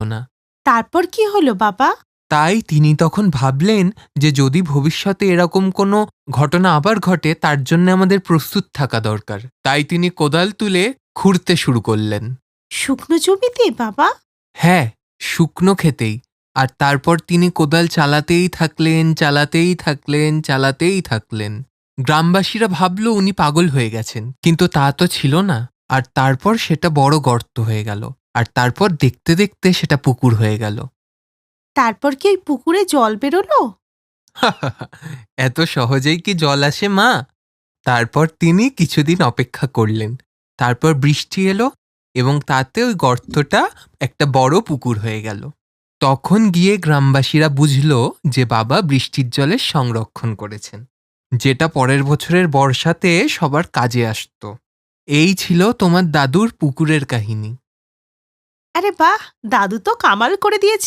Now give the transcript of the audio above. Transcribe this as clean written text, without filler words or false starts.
না। তারপর কি হলো বাবা? তাই তিনি তখন ভাবলেন যে যদি ভবিষ্যতে এরকম কোনো ঘটনা আবার ঘটে তার জন্য আমাদের প্রস্তুত থাকা দরকার। তাই তিনি কোদাল তুলে খুঁড়তে শুরু করলেন। শুকনো জমিতে বাবা? হ্যাঁ, শুকনো ক্ষেতেই। আর তারপর তিনি কোদাল চালাতেই থাকলেন, চালাতেই থাকলেন, চালাতেই থাকলেন। গ্রামবাসীরা ভাবল উনি পাগল হয়ে গেছেন, কিন্তু তা তো ছিল না। আর তারপর সেটা বড় গর্ত হয়ে গেল, আর তারপর দেখতে দেখতে সেটা পুকুর হয়ে গেল। তারপর কি ওই পুকুরে জল বেরোলো? এত সহজেই কি জল আসে মা? তারপর তিনি কিছুদিন অপেক্ষা করলেন। তারপর বৃষ্টি এলো এবং তাতে ওই গর্তটা একটা বড় পুকুর হয়ে গেল। তখন গিয়ে গ্রামবাসীরা বুঝল যে বাবা বৃষ্টির জলের সংরক্ষণ করেছেন, যেটা পরের বছরের বর্ষাতে সবার কাজে আসতো। এই ছিল তোমার দাদুর পুকুরের কাহিনী। আরে বাহ, দাদু তো কামাল করে দিয়েছে।